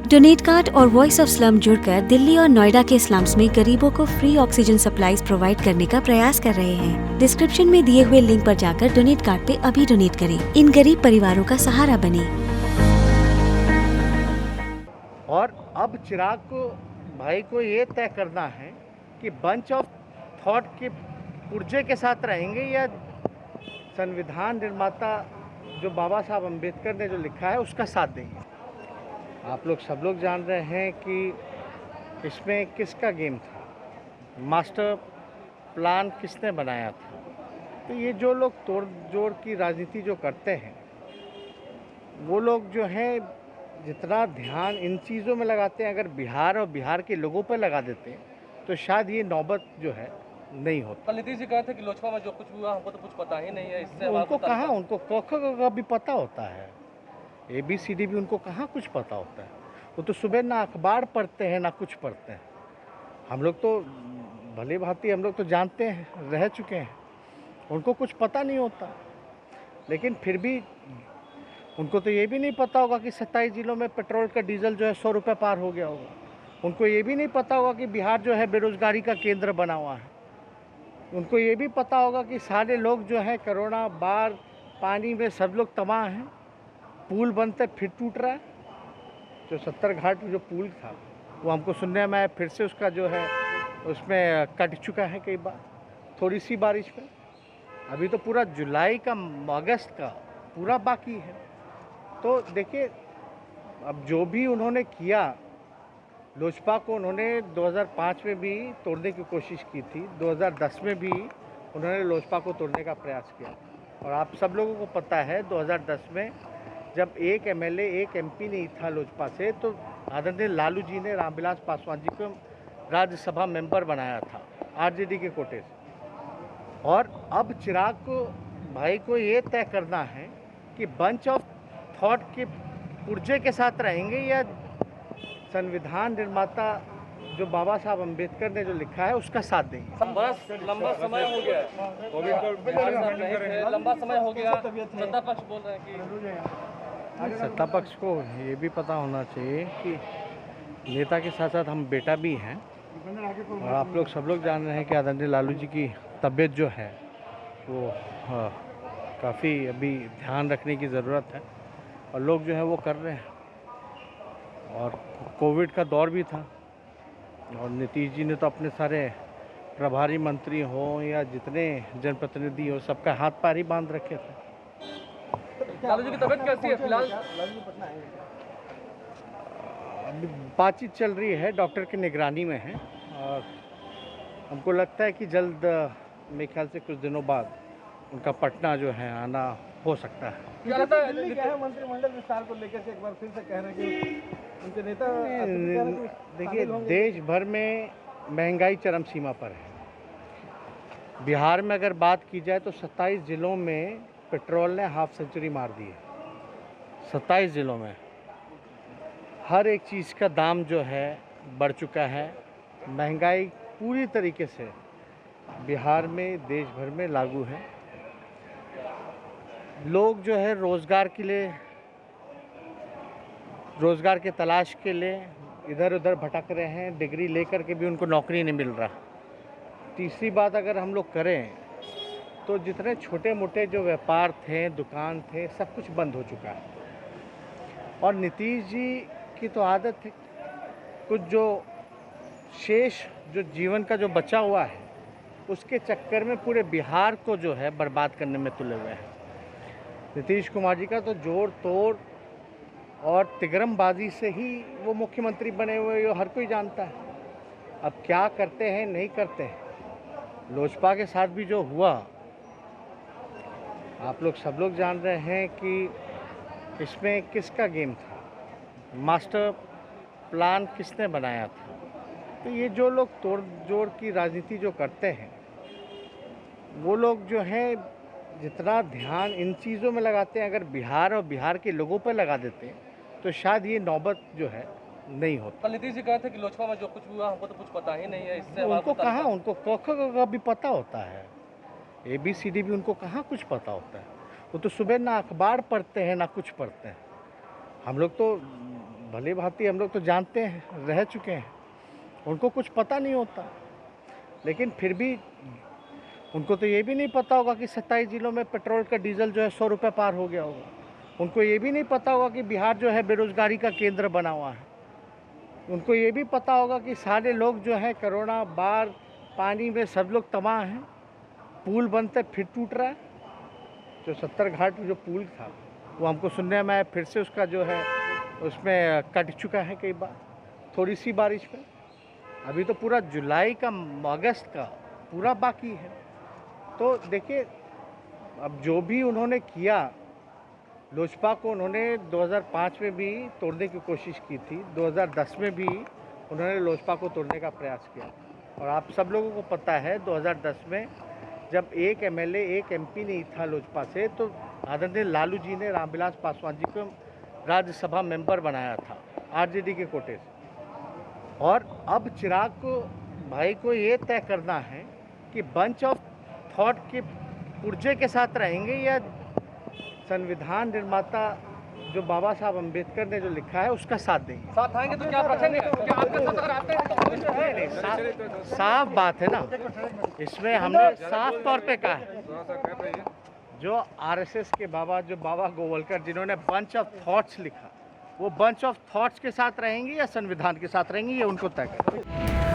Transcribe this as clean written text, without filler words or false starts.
Donate card और voice of slum जुड़कर दिल्ली और नोएडा के स्लम्स में गरीबों को फ्री ऑक्सीजन सप्लाईज प्रोवाइड करने का प्रयास कर रहे हैं। डिस्क्रिप्शन में दिए हुए लिंक पर जाकर डोनेट कार्ड पे अभी डोनेट करें। इन गरीब परिवारों का सहारा बने। और अब चिराग भाई को ये तय करना है कि बंच ऑफ थॉट के पुर्जे के साथ रहेंगे या संविधान निर्माता जो बाबा साहब अम्बेडकर ने जो लिखा है उसका साथ देंगे। आप लोग सब लोग जान रहे हैं कि इसमें किसका गेम था, मास्टर प्लान किसने बनाया था। तो ये जो लोग तोड़ जोड़ की राजनीति जो करते हैं वो लोग जो हैं जितना ध्यान इन चीज़ों में लगाते हैं, अगर बिहार और बिहार के लोगों पर लगा देते हैं तो शायद ये नौबत जो है नहीं होती। कल नीतीश जी कहे थे कि लोजपा में जो कुछ हुआ हमको तो कुछ पता ही नहीं है। इससे उनको कहाँ, उनको क ख ग घ भी पता होता है, ABCD भी उनको कहाँ कुछ पता होता है। वो तो सुबह ना अखबार पढ़ते हैं ना कुछ पढ़ते हैं। हम लोग तो भली भांति हम लोग तो जानते हैं, रह चुके हैं, उनको कुछ पता नहीं होता। लेकिन फिर भी उनको तो ये भी नहीं पता होगा कि 27 जिलों में पेट्रोल का डीजल जो है 100 रुपये पार हो गया होगा। उनको ये भी नहीं पता होगा कि बिहार जो है बेरोजगारी का केंद्र बना हुआ है। उनको ये भी पता होगा कि सारे लोग जो हैं कोरोना, बाढ़, पानी में सब लोग तबाह हैं। पुल बनते फिर टूट रहा है। जो 70 घाट जो पुल था वो हमको सुनने में आया फिर से उसका जो है उसमें कट चुका है कई बार, थोड़ी सी बारिश में। अभी तो पूरा जुलाई का, अगस्त का पूरा बाकी है। तो देखिए, अब जो भी उन्होंने किया, लोजपा को उन्होंने 2005 में भी तोड़ने की कोशिश की थी, 2010 में भी उन्होंने लोजपा को तोड़ने का प्रयास किया। और आप सब लोगों को पता है 2010 में जब एक MLA, एक MP नहीं था लोजपा से, तो आदरणीय लालू जी ने रामविलास पासवान जी को राज्यसभा मेंबर बनाया था RJD के कोटे से। और अब चिराग भाई को ये तय करना है कि बंच ऑफ थॉट के पुर्जे के साथ रहेंगे या संविधान निर्माता जो बाबा साहब अम्बेडकर ने जो लिखा है उसका साथ देंगे। लंबा समय हो गया, लंबा समय हो गया। सत्ता पक्ष बोल रहे हैं कि सत्ता पक्ष को ये भी पता होना चाहिए कि नेता के साथ साथ हम बेटा भी हैं। और आप लोग सब लोग जान रहे हैं कि आदरणीय लालू जी की तबीयत जो है वो काफ़ी अभी ध्यान रखने की ज़रूरत है। और लोग जो है वो कर रहे हैं। और कोविड का दौर भी था और नीतीश जी ने तो अपने सारे प्रभारी मंत्री हो या जितने जनप्रतिनिधि हो सबका हाथ पैर ही बांध रखे थे। लालू जी की तबीयत कैसी है फिलहाल? अभी बातचीत चल रही है, डॉक्टर की निगरानी में है। और हमको लगता है कि जल्द, मेरे ख्याल से कुछ दिनों बाद उनका पटना जो है आना हो सकता है। क्या लगता है मंत्रिमंडल विस्तार को लेकर के एक बार फिर से कह रहे हैं कि उनके नेता? देखिए, देश भर में महंगाई चरम सीमा पर है। बिहार में अगर बात की जाए तो 27 जिलों में पेट्रोल ने हाफ सेंचुरी मार दी है। 27 जिलों में हर एक चीज़ का दाम जो है बढ़ चुका है। महंगाई पूरी तरीके से बिहार में, देश भर में लागू है। लोग जो है रोज़गार के लिए, रोज़गार के तलाश के लिए इधर उधर भटक रहे हैं। डिग्री लेकर के भी उनको नौकरी नहीं मिल रहा। तीसरी बात अगर हम लोग करें तो जितने छोटे मोटे जो व्यापार थे, दुकान थे, सब कुछ बंद हो चुका है। और नीतीश जी की तो आदत है, कुछ जो शेष जो जीवन का जो बचा हुआ है उसके चक्कर में पूरे बिहार को जो है बर्बाद करने में तुले हुए हैं। नीतीश कुमार जी का तो जोड़ तोड़ और तिगरमबाजी से ही वो मुख्यमंत्री बने हुए, ये हर कोई जानता है। अब क्या करते हैं नहीं करते हैं, लोजपा के साथ भी जो हुआ, आप लोग सब लोग जान रहे हैं कि इसमें किसका गेम था, मास्टर प्लान किसने बनाया था। तो ये जो लोग तोड़ जोड़ की राजनीति जो करते हैं वो लोग जो हैं जितना ध्यान इन चीज़ों में लगाते हैं, अगर बिहार और बिहार के लोगों पर लगा देते हैं तो शायद ये नौबत जो है नहीं होती। कल नीतीश जी कहे थे कि लोजपा में जो कुछ हुआ हमको तो कुछ पता ही नहीं है। इससे उनको कहाँ, उनको क ख ग घ भी पता होता है, ABCD भी उनको कहाँ कुछ पता होता है। वो तो सुबह ना अखबार पढ़ते हैं ना कुछ पढ़ते हैं। हम लोग तो भली भांति हम लोग तो जानते हैं, रह चुके हैं, उनको कुछ पता नहीं होता। लेकिन फिर भी उनको तो ये भी नहीं पता होगा कि 27 जिलों में पेट्रोल का डीजल जो है 100 रुपये पार हो गया होगा। उनको ये भी नहीं पता होगा कि बिहार जो है बेरोजगारी का केंद्र बना हुआ है। उनको ये भी पता होगा कि सारे लोग जो है कोरोना, बाढ़, पानी में सब लोग तबाह हैं। पुल बनते फिर टूट रहा है। जो 70 घाट जो पुल था वो हमको सुनने में आया फिर से उसका जो है उसमें कट चुका है कई बार, थोड़ी सी बारिश में। अभी तो पूरा जुलाई का, अगस्त का पूरा बाकी है। तो देखिए, अब जो भी उन्होंने किया, लोजपा को उन्होंने 2005 में भी तोड़ने की कोशिश की थी, 2010 में भी उन्होंने लोजपा को तोड़ने का प्रयास किया। और आप सब लोगों को पता है 2010 में जब एक एमएलए, एक एमपी नहीं था लोजपा से, तो आदरणीय लालू जी ने रामविलास पासवान जी को राज्यसभा मेंबर बनाया था आरजेडी के कोटे से। और अब चिराग को भाई को ये तय करना है कि बंच ऑफ थॉट के पुर्जे के साथ रहेंगे या संविधान निर्माता जो बाबा साहब अम्बेडकर ने जो लिखा है उसका साथ देंगे। साथ आएंगे तो क्या रखेंगे? क्या आपके साथ अगर आते हैं नहीं, साफ बात है ना। इसमें हमने साफ तौर पे कहा है, जो आरएसएस के बाबा, जो बाबा गोवलकर जिन्होंने बंच ऑफ थॉट्स लिखा, वो बंच ऑफ थॉट्स के साथ रहेंगे या संविधान के साथ रहेंगे, ये उनको तय करें।